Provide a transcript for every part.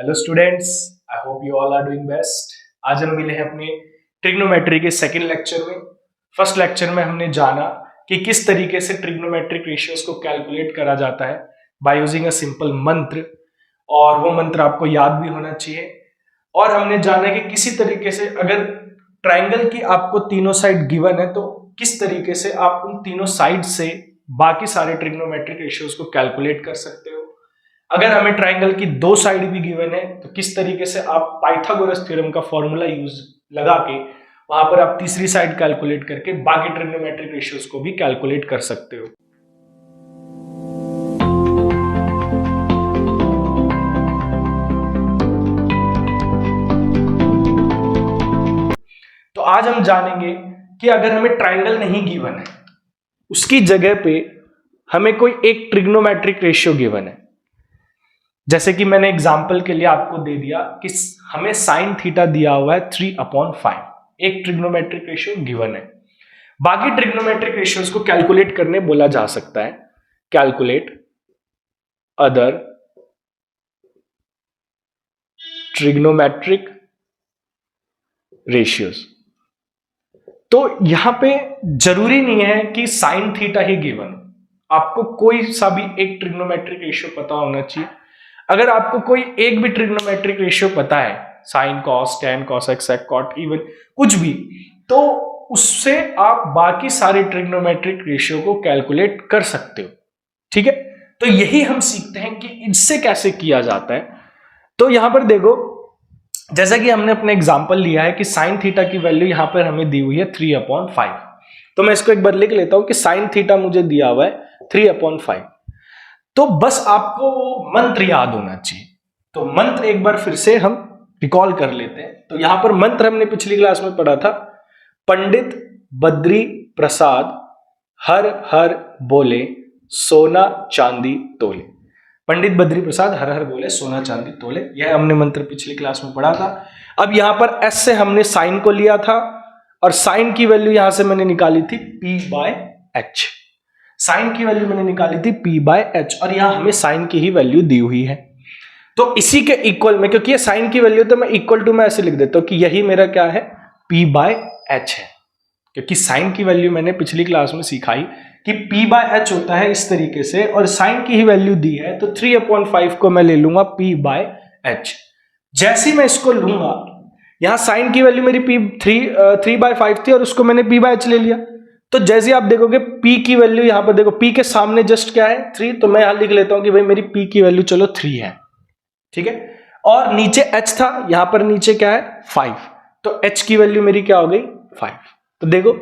Hello students, I hope you all are doing best. आज हम मिले हैं अपने ट्रिग्नोमेट्री के सेकंड लेक्चर में। फर्स्ट लेक्चर में हमने जाना कि किस तरीके से ट्रिग्नोमेट्रिक रेशियोज को कैलकुलेट करा जाता है बाय यूजिंग अ सिंपल मंत्र, और वो मंत्र आपको याद भी होना चाहिए। और हमने जाना कि किसी तरीके से अगर ट्राइंगल की आपको तीनों साइड गिवन है तो किस तरीके से आप उन तीनों साइड से बाकी सारे ट्रिग्नोमेट्रिक रेशियोज को कैलकुलेट कर सकते हो। अगर हमें ट्राइंगल की दो साइड भी गिवन है तो किस तरीके से आप पाइथागोरस थ्योरम का फॉर्मूला यूज लगा के वहां पर आप तीसरी साइड कैलकुलेट करके बाकी ट्रिग्नोमेट्रिक रेशियोज को भी कैलकुलेट कर सकते हो। तो आज हम जानेंगे कि अगर हमें ट्राइंगल नहीं गिवन है, उसकी जगह पे हमें कोई एक ट्रिग्नोमेट्रिक रेशियो गिवन है। जैसे कि मैंने एग्जाम्पल के लिए आपको दे दिया कि हमें साइन थीटा दिया हुआ है 3/5, एक ट्रिग्नोमेट्रिक रेशियो गिवन है। बाकी ट्रिग्नोमेट्रिक रेशियोज को कैलकुलेट करने बोला जा सकता है कैलकुलेट अदर ट्रिग्नोमेट्रिक रेशियोज। तो यहां पे जरूरी नहीं है कि साइन थीटा ही गिवन, आपको कोई सा भी एक ट्रिग्नोमेट्रिक रेशियो पता होना चाहिए। अगर आपको कोई एक भी ट्रिग्नोमेट्रिक रेशियो पता है, sine cos tan cos x sec cot even कुछ भी, तो उससे आप बाकी सारे ट्रिग्नोमेट्रिक रेशियो को कैलकुलेट कर सकते हो। ठीक है, तो यही हम सीखते हैं कि इससे कैसे किया जाता है। तो यहां पर देखो, जैसा कि हमने अपने एग्जांपल लिया है कि साइन थीटा की वैल्यू यहां पर हमें दी हुई है 3/5। तो मैं इसको एक बार लिख लेता हूं कि साइन थीटा मुझे दिया हुआ है 3/5। तो बस आपको मंत्र याद होना चाहिए। तो मंत्र एक बार फिर से हम रिकॉल कर लेते हैं। तो यहां पर मंत्र हमने पिछली क्लास में पढ़ा था, पंडित बद्री प्रसाद हर हर बोले सोना चांदी तोले। पंडित बद्री प्रसाद हर हर बोले सोना चांदी तोले, यह हमने मंत्र पिछली क्लास में पढ़ा था। अब यहां पर एस से हमने साइन को लिया था और साइन की वैल्यू यहां से मैंने निकाली थी P/H। साइन की वैल्यू मैंने निकाली थी P/H और यहां हमें साइन की ही वैल्यू दी हुई है। तो इसी के इक्वल में, क्योंकि ये साइन की वैल्यू तो मैं इक्वल टू में ऐसे लिख देता हूं कि यही मेरा क्या है, P/H है। क्योंकि साइन की वैल्यू मैंने पिछली क्लास में सिखाई कि P/H होता है इस तरीके से, और साइन की ही वैल्यू दी है तो 3/5 को मैं ले लूंगा P/H। जैसे मैं इसको लूंगा, यहां साइन की वैल्यू मेरी 3/5 थी और उसको मैंने P/H ले लिया। तो जैसे आप देखोगे P की वैल्यू यहां पर देखो, P के सामने जस्ट क्या है 3, तो मैं यहां लिख लेता हूं कि भाई मेरी P की वैल्यू चलो 3 है। ठीक है, और नीचे H था, यहां पर नीचे क्या है 5, तो H की वैल्यू मेरी क्या हो गई 5। तो देखो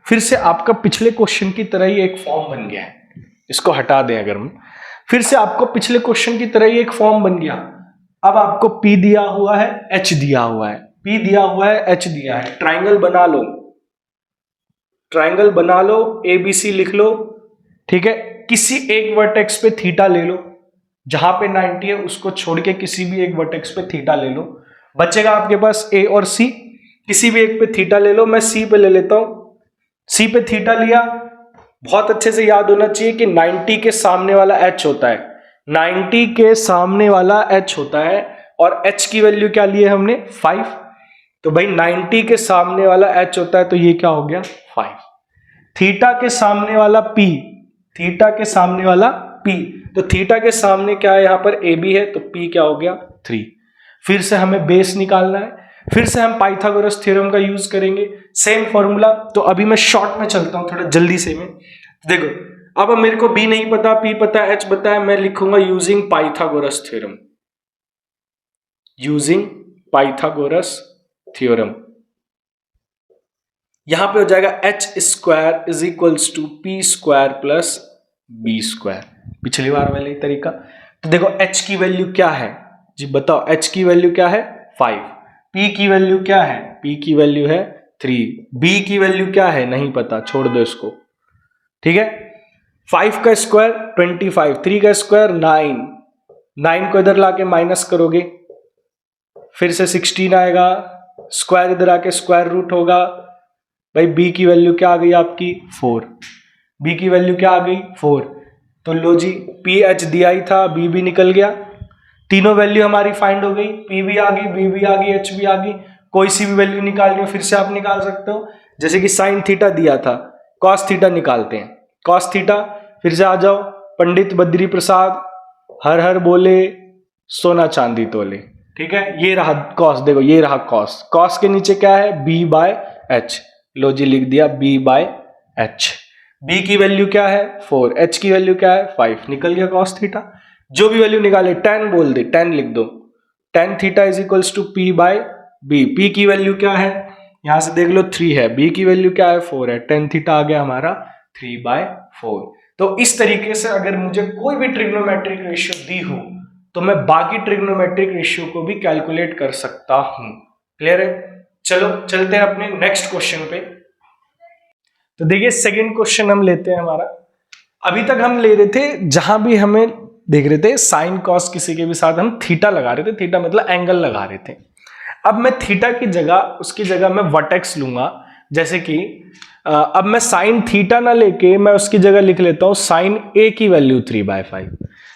फिर से आपका पिछले क्वेश्चन की तरह ही एक फॉर्म बन गया है। इसको हटा दें अगर हम, फिर से आपको पिछले क्वेश्चन की तरह ही एक फॉर्म बन गया। अब आपको P दिया हुआ है, H दिया हुआ है, P दिया हुआ है, H दिया है। ट्राइंगल बना लो, ट्राइंगल बना लो, ABC लिख लो। ठीक है, किसी एक वर्टेक्स पे थीटा ले लो, जहां पे 90 है उसको छोड़ के किसी भी एक वर्टेक्स पे थीटा ले लो, बचेगा आपके पास A और C। किसी भी एक पे थीटा ले लो, मैं C पे ले लेता हूं। C पे थीटा लिया, बहुत अच्छे से याद होना चाहिए कि 90 के सामने वाला H होता है, 90 के सामने वाला H होता है, और H की वैल्यू क्या ली है हमने 5। तो भाई 90 के सामने वाला H होता है तो ये क्या हो गया 5। थीटा के सामने वाला P, थीटा के सामने वाला P, तो थीटा के सामने क्या है यहां पर AB है, तो P क्या हो गया 3। फिर से हमें बेस निकालना है, फिर से हम पाइथागोरस थ्योरम का यूज करेंगे, सेम फॉर्मूला। तो अभी मैं शॉर्ट में चलता हूं थोड़ा जल्दी से में। देखो अब मेरे को B नहीं पता, P पता है, H पता है, मैं लिखूंगा using Pythagoras theorem, using Pythagoras theorem. यहां पे हो जाएगा H² is equals to P² plus B², पिछली बार वाला ही तरीका। तो देखो H की वैल्यू क्या है जी, बताओ H की वैल्यू क्या है 5, P की वैल्यू क्या है, P की वैल्यू है 3, B की वैल्यू क्या है नहीं पता, छोड़ दो इसको। ठीक है, 5 का स्क्वायर 25, 3 का स्क्वायर 9, 9 को इधर लाके माइनस करोगे फिर से 16 आएगा, स्क्वायर इधर आके स्क्वायर रूट होगा। भाई B की वैल्यू क्या आ गई आपकी 4, B की वैल्यू क्या आ गई 4। तो लो जी, PH दिया ही था, B भी निकल गया। तीनों वैल्यू हमारी फाइंड हो गई, पी भी आ गई, बी भी आ गई, एच भी आ गई। कोई सी भी वैल्यू निकालनी हो फिर से आप निकाल सकते हो। जैसे कि साइन थीटा दिया था, कॉस थीटा निकालते हैं। कॉस थीटा फिर से आ जाओ, पंडित बद्री प्रसाद हर हर बोले सोना चांदी तोले, ठीक है। ये रहा कॉस, देखो ये रहा कॉस। कॉस के नीचे क्या है, बी बाय एच, लो जी लिख दिया बी बाय एच। बी की वैल्यू क्या है 4, एच की वैल्यू क्या है 5, निकल गया कॉस थीटा। जो भी वैल्यू निकाले, tan बोल दे, tan लिख दो, tan theta is equals to p by b. P की वैल्यू क्या है, यहां से देख लो 3 है, बी की वैल्यू क्या है 4 है, tan थीटा आ गया हमारा 3/4। तो इस तरीके से अगर मुझे कोई भी ट्रिग्नोमेट्रिक रेशियो दी हो तो मैं बाकी ट्रिग्नोमेट्रिक रेशियो को भी कैलकुलेट कर सकता हूं। क्लियर है? चलो चलते हैं अपने नेक्स्ट क्वेश्चन पे। तो देखिए सेकंड क्वेश्चन हम लेते हैं हमारा। अभी तक हम ले रहे थे, जहां भी हमें देख रहे थे साइन कॉस किसी के भी साथ हम थीटा लगा रहे थे, थीटा मतलब एंगल लगा रहे थे। अब मैं थीटा की जगह, उसकी जगह मैं वर्टेक्स लूंगा। जैसे कि अब मैं साइन थीटा ना लेके मैं उसकी जगह लिख लेता हूं साइन ए की वैल्यू 3/5।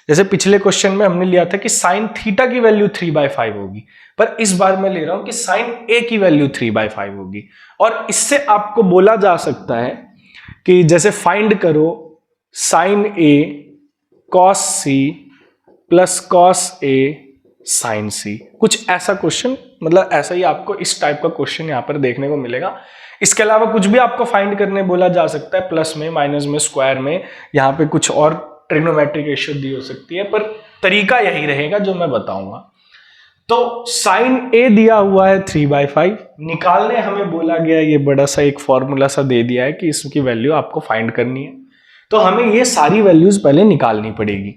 जैसे पिछले क्वेश्चन में हमने लिया था कि साइन थीटा की वैल्यू 3/5 होगी, पर इस बार मैं ले रहा हूं कि साइन ए की वैल्यू 3/5 होगी। और इससे आपको बोला जा सकता है कि जैसे फाइंड करो sign A cos C plus cos A sign सी, कुछ ऐसा क्वेश्चन, मतलब ऐसा ही आपको इस टाइप का क्वेश्चन यहां पर देखने को मिलेगा। इसके अलावा कुछ भी आपको फाइंड करने बोला जा सकता है, प्लस में, माइनस में, स्क्वायर में, यहाँ पे कुछ और ट्रिग्नोमेट्रिक रेशियो दी हो सकती है, पर तरीका यही रहेगा जो मैं बताऊंगा। तो साइन ए दिया हुआ है 3/5, निकालने हमें बोला गया, ये बड़ा सा एक फॉर्मूला सा दे दिया है कि इसकी वैल्यू आपको फाइंड करनी है। तो हमें ये सारी वैल्यूज पहले निकालनी पड़ेगी।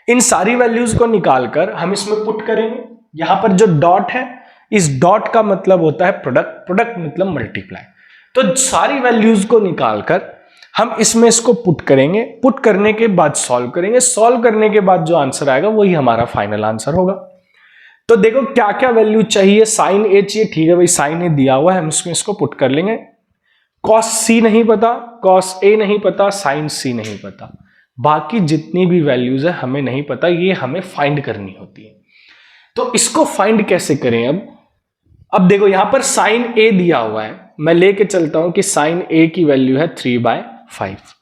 इन सारी वैल्यूज को निकालकर हम इसमें पुट करेंगे। यहां पर जो डॉट है, इस डॉट का मतलब होता है प्रोडक्ट, प्रोडक्ट मतलब मल्टीप्लाई। तो सारी वैल्यूज को निकालकर हम इसमें इसको पुट करेंगे, पुट करने के बाद सॉल्व करेंगे, सॉल्व करने के बाद जो आंसर आएगा वही हमारा फाइनल आंसर होगा। तो देखो क्या क्या वैल्यू चाहिए, साइन ए चाहिए, ठीक है भाई, साइन ए दिया हुआ है, हम इसमें इसको पुट कर लेंगे। कॉस सी नहीं पता, कॉस ए नहीं पता, साइन सी नहीं पता, बाकी जितनी भी वैल्यूज है हमें नहीं पता, ये हमें फाइंड करनी होती है। तो इसको फाइंड कैसे करें अब देखो यहां पर साइन ए दिया हुआ है, मैं लेके चलता हूं कि साइन ए की वैल्यू है 3/5।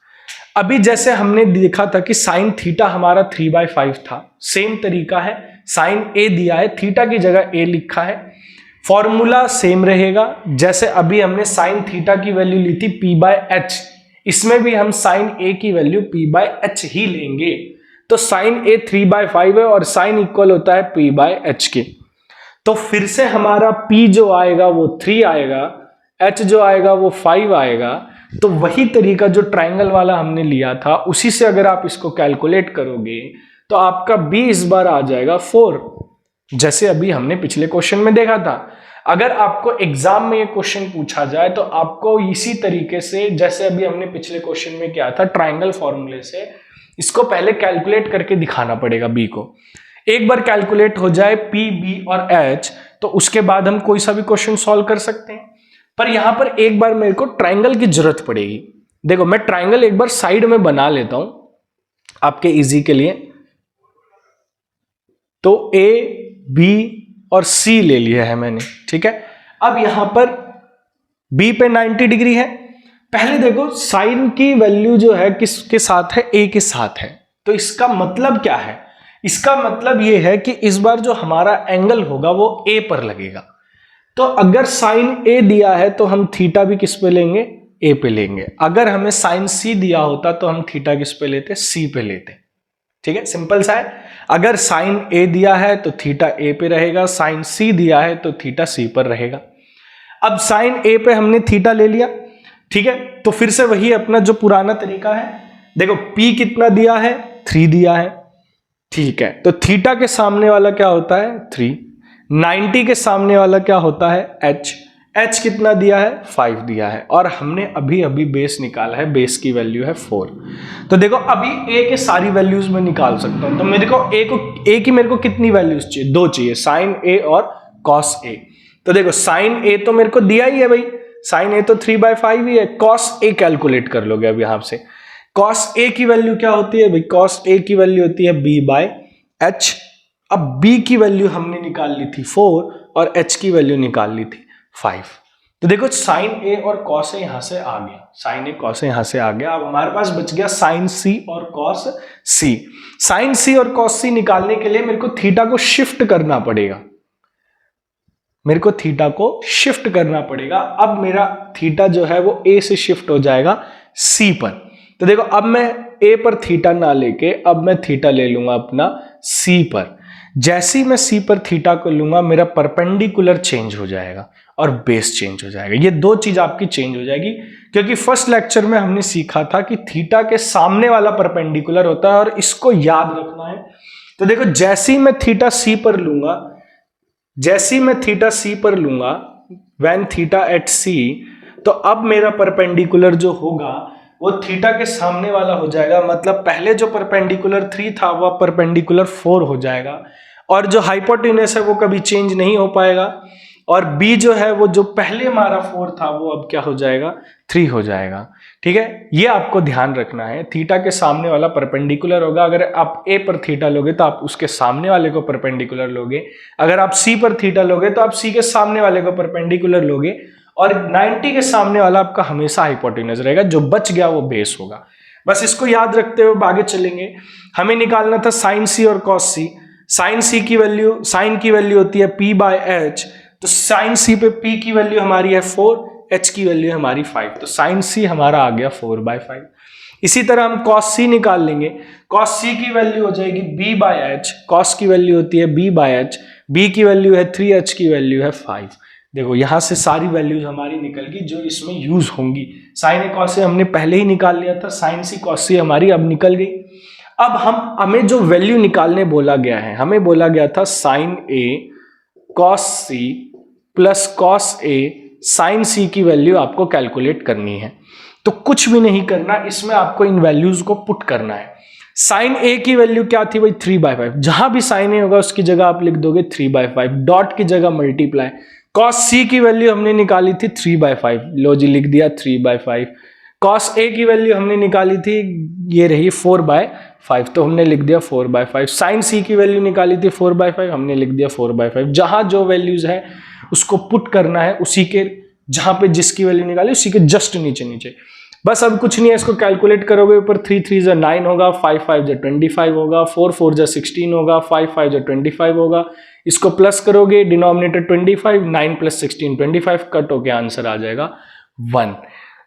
अभी जैसे हमने देखा था कि साइन थीटा हमारा 3/5 था, सेम तरीका है, साइन ए दिया है, थीटा की जगह ए लिखा है, फॉर्मूला सेम रहेगा। जैसे अभी हमने साइन थीटा की वैल्यू ली थी p/h, इसमें भी हम साइन ए की वैल्यू p/h ही लेंगे। तो साइन ए 3/5 है और साइन इक्वल होता है p/h के। तो फिर से हमारा p जो आएगा वो 3 आएगा, h जो आएगा वो 5 आएगा। तो वही तरीका जो ट्रायंगल वाला हमने लिया था, उसी से अगर आप इसको कैलकुलेट करोगे तो आपका b इस बार आ जाएगा 4, जैसे अभी हमने पिछले क्वेश्चन में देखा था। अगर आपको एग्जाम में ये क्वेश्चन पूछा जाए तो आपको इसी तरीके से, जैसे अभी हमने पिछले क्वेश्चन में किया था, ट्रायंगल फॉर्मूले से इसको पहले कैलकुलेट करके दिखाना पड़ेगा b को। एक बार कैलकुलेट हो जाए p, b और h, तो उसके बाद हम कोई सा भी क्वेश्चन सॉल्व कर सकते हैं। पर यहां पर एक बार मेरे को ट्रायंगल की जरूरत पड़ेगी। देखो मैं ट्रायंगल एक बार साइड में बना लेता हूं आपके इजी के लिए। तो a, b और c ले लिया है मैंने, ठीक है। अब यहां पर b पे 90 डिग्री है। पहले देखो साइन की वैल्यू जो है किसके साथ है, a के साथ है। तो इसका मतलब क्या है, इसका मतलब यह है कि इस बार जो हमारा एंगल होगा वो a पर लगेगा। तो अगर साइन a दिया है तो हम थीटा भी किस पे लेंगे, a पे लेंगे। अगर हमें साइन c दिया होता तो हम थीटा किस पे लेते, c पे लेते। ठीक है, सिंपल सा है। अगर साइन a दिया है तो थीटा a पे रहेगा, साइन c दिया है तो थीटा c पर रहेगा। अब साइन a पे हमने थीटा ले लिया, ठीक है। तो फिर से वही अपना जो पुराना तरीका है, देखो p कितना दिया है, 3 दिया है, ठीक है। तो थीटा के सामने वाला क्या होता है 3, 90 के सामने वाला क्या होता है h कितना दिया है 5 दिया है, और हमने अभी अभी बेस निकाला है, बेस की वैल्यू है 4। तो देखो अभी a के सारी वैल्यूज में निकाल सकता हूं। तो मेरे को a की मेरे को कितनी वैल्यूज चाहिए, 2 चाहिए, साइन a और कॉस a। तो देखो साइन a तो मेरे को दिया ही है भाई, साइन a तो 3/5 ही है। कॉस a कैलकुलेट कर लोगे अब यहां से। कॉस a की वैल्यू क्या होती है भाई, कॉस a की वैल्यू होती है b/h, अब b की वैल्यू हमने निकाल ली थी 4 और h की वैल्यू निकाल ली थी 5। तो देखो साइन ए और कॉस ए यहां से आ गया, साइन ए कॉस ए यहां से आ गया। अब हमारे पास बच गया साइन सी और कॉस सी। साइन सी और कॉस सी निकालने के लिए मेरे को थीटा को शिफ्ट करना पड़ेगा, मेरे को थीटा को शिफ्ट करना पड़ेगा। अब मेरा थीटा जो है वो ए से शिफ्ट हो जाएगा सी पर। तो देखो अब मैं ए पर थीटा ना लेके अब मैं थीटा ले लूंगा अपना सी पर। जैसे ही मैं सी पर थीटा को लूंगा मेरा परपेंडिकुलर चेंज हो जाएगा और बेस चेंज हो जाएगा। ये दो चीज आपकी चेंज हो जाएगी, क्योंकि फर्स्ट लेक्चर में हमने सीखा था कि थीटा के सामने वाला परपेंडिकुलर होता है और इसको याद रखना है। तो देखो जैसे ही मैं थीटा सी पर लूंगा, जैसे ही मैं थीटा सी पर लूंगा, व्हेन थीटा एट सी, तो अब मेरा परपेंडिकुलर जो होगा वो थीटा के सामने वाला हो जाएगा। मतलब पहले जो परपेंडिकुलर 3 था वो परपेंडिकुलर 4 हो जाएगा, और जो हाइपोटेन्यूस है वो कभी चेंज नहीं हो पाएगा, और b जो है वो जो पहले हमारा 4 था वो अब क्या हो जाएगा 3 हो जाएगा। ठीक है, ये आपको ध्यान रखना है। थीटा के सामने वाला परपेंडिकुलर होगा। अगर आप a पर थीटा लोगे तो आप उसके सामने वाले को परपेंडिकुलर लोगे, अगर आप c पर थीटा लोगे तो आप c के सामने वाले को परपेंडिकुलर लोगे, और 90 के सामने वाला आपका हमेशा हाइपोटेन्यूस रहेगा, जो बच गया वो बेस होगा। बस इसको याद रखते हुए आगे चलेंगे। हमें निकालना था साइन सी और कॉस सी। साइन सी की वैल्यू, साइन की वैल्यू होती है p बाय एच, तो साइन सी पे p की वैल्यू हमारी है 4, h की वैल्यू हमारी 5, तो साइन सी हमारा आ गया 4/5। इसी तरह हम कॉस सी निकाल लेंगे। कॉस सी की वैल्यू हो जाएगी b बाय एच, कॉस की वैल्यू होती है b बाय एच, b की वैल्यू है 3, h की वैल्यू है 5। देखो यहां से सारी वैल्यूज हमारी निकल गई जो इसमें यूज होंगी। साइन ए कॉस ए हमने पहले ही निकाल लिया था, साइन सी कॉस सी हमारी अब निकल गई। अब हमें जो वैल्यू निकालने बोला गया है, हमें बोला गया था sign A cos C plus cos A sign सी की वैल्यू आपको कैलकुलेट करनी है। तो कुछ भी नहीं करना, इसमें आपको इन वैल्यूज को पुट करना है। साइन ए की वैल्यू क्या थी भाई 3/5, जहां भी साइन ए होगा उसकी जगह आप लिख दोगे 3/5, डॉट की जगह मल्टीप्लाई। कॉस सी की वैल्यू हमने निकाली थी 3/5, लो जी लिख दिया 3/5। कॉस ए की वैल्यू हमने निकाली थी, ये रही 4/5, तो हमने लिख दिया 4/5। साइन सी की वैल्यू निकाली थी 4/5, हमने लिख दिया 4/5। जहां जो वैल्यूज है उसको पुट करना है, उसी के जहां पे जिसकी वैल्यू निकाली उसी के जस्ट नीचे नीचे। बस अब कुछ नहीं है, इसको कैलकुलेट करोगे, ऊपर 3 3 जा 9 होगा, 5 5 जा 25 होगा, 4 4 जा 16 होगा, 5 5 जा 25 होगा। इसको प्लस करोगे, डिनोमिनेटर 25, 9 + 16 25, कट होके आंसर आ जाएगा 1।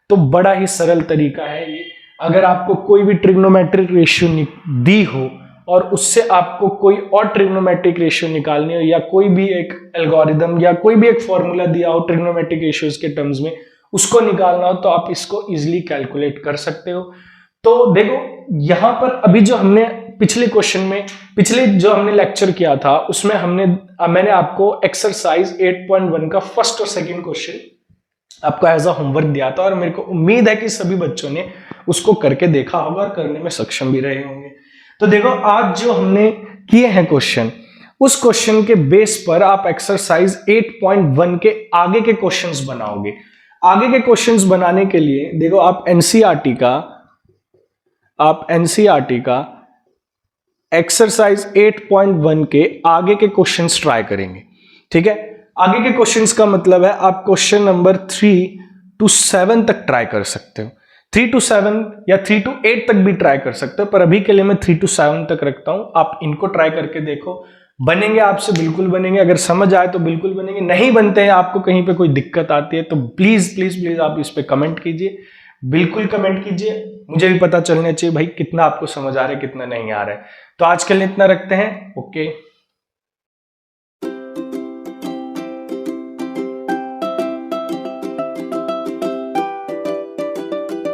तो बड़ा ही सरल तरीका है ये। अगर आपको कोई भी ट्रिग्नोमेट्रिक रेशियो दी हो और उससे आपको कोई और ट्रिग्नोमेट्रिक रेशियो निकालनी हो, या कोई भी एक एल्गोरिदम या कोई भी एक फॉर्मूला दिया हो ट्रिग्नोमेट्रिक रेशियोज के टर्म्स में, उसको निकालना हो, तो आप इसको इजीली कैलकुलेट कर सकते हो। तो देखो यहां पर अभी जो हमने पिछले क्वेश्चन में, पिछले जो हमने लेक्चर किया था उसमें मैंने आपको एक्सरसाइज 8.1 का फर्स्ट और सेकंड क्वेश्चन आपको एज अ होमवर्क दिया था, और मेरे को उम्मीद है कि सभी बच्चों ने उसको करके देखा होगा और करने में सक्षम भी रहे होंगे। तो देखो आज जो हमने किए हैं क्वेश्चन, उस क्वेश्चन के बेस पर आप एक्सरसाइज 8.1 के आगे के क्वेश्चंस बनाओगे। आगे के क्वेश्चंस बनाने के लिए देखो आप एनसीईआरटी का एक्सरसाइज 8.1 के आगे के क्वेश्चंस ट्राई करेंगे। ठीक है, आगे के क्वेश्चंस का मतलब है आप क्वेश्चन नंबर 3 to 7 तक ट्राई कर सकते हो। 3 to 7 या 3 to 8 तक भी ट्राई कर सकते हो, पर अभी के लिए मैं 3 to 7 तक रखता हूं। आप इनको ट्राई करके देखो, बनेंगे आपसे बिल्कुल बनेंगे। अगर समझ आए तो बिल्कुल बनेंगे, नहीं बनते हैं, आपको कहीं पे कोई दिक्कत आती है तो प्लीज प्लीज प्लीज आप इस पे कमेंट कीजिए, बिल्कुल कमेंट कीजिए। मुझे भी पता चलना चाहिए भाई कितना आपको समझ आ रहा है कितना नहीं आ रहा है। तो आज के लिए इतना रखते हैं। ओके।